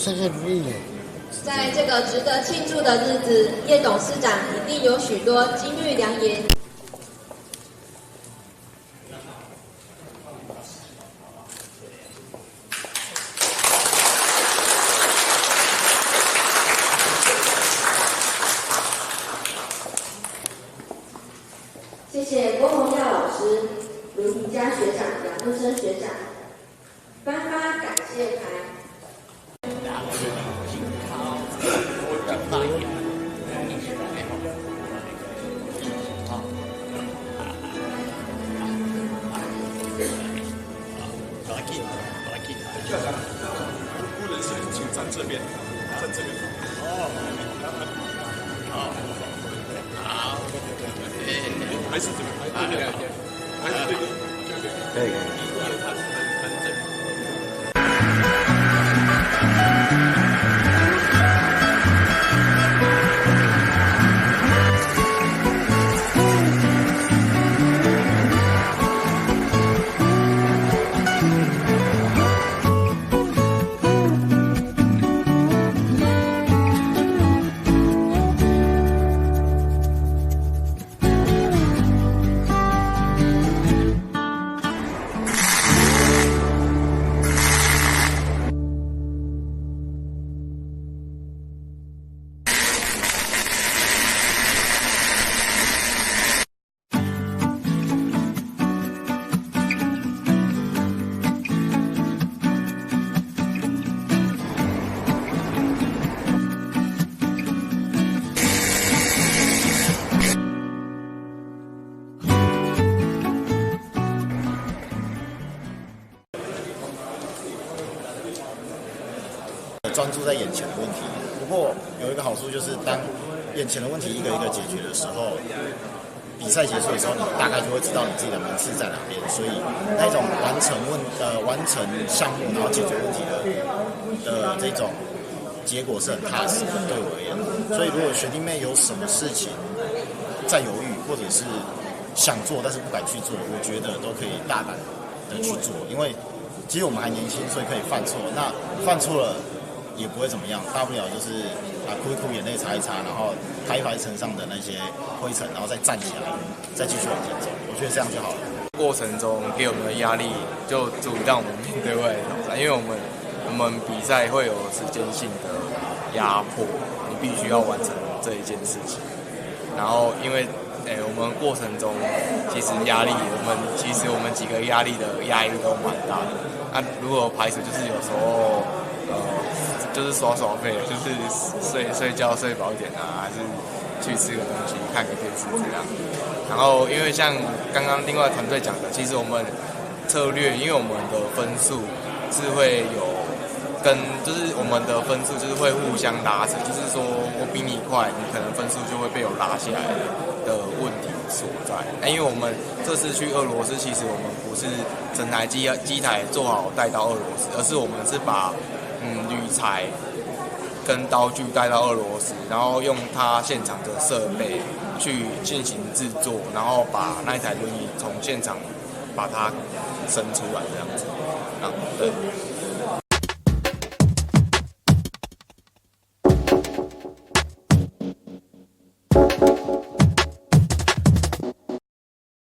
生日如意。在这个值得庆祝的日子，叶董事长一定有许多金玉良言。谢谢郭宏耀老师、卢婷佳学长、杨坤生学长颁发感谢牌。不能先请站这边，站这边。哦，好，还是这个，还是这个，可以。专注在眼前的问题。不过有一个好处就是，当眼前的问题一个一个解决的时候，比赛结束的时候，你大概就会知道你自己的名次在哪边。所以那种完成项目然后解决问题的这种结果是很踏实的，对我而言。所以如果学弟妹有什么事情在犹豫，或者是想做但是不敢去做，我觉得都可以大胆的去做，因为其实我们还年轻，所以可以犯错。那犯错了也不会怎么样，大不了就是哭一哭，眼泪擦一擦，然后拍一拍身上的那些灰尘，然后再站起来，再继续往前走。我觉得这样就好了。过程中给我们的压力，就足以让我们面对未来的挑战。因为我们比赛会有时间性的压迫，你必须要完成这一件事情。然后因为我们过程中其实压力，我们几个压力的压力都蛮大的。那如果排除就是有时候就是耍废，就是睡觉睡饱一点啊，还是去吃个东西、看个电视这样。然后因为像刚刚另外团队讲的，其实我们策略，因为我们的分数是会有就是我们的分数就是会互相拉扯，就是说我比你快，你可能分数就会被我拉下来的问题所在。因为我们这次去俄罗斯，其实我们不是整台机台做好带到俄罗斯，而是我们是把铝材跟刀具带到俄罗斯，然后用它现场的设备去进行制作，然后把那一台轮椅从现场把它生出来这样子。对。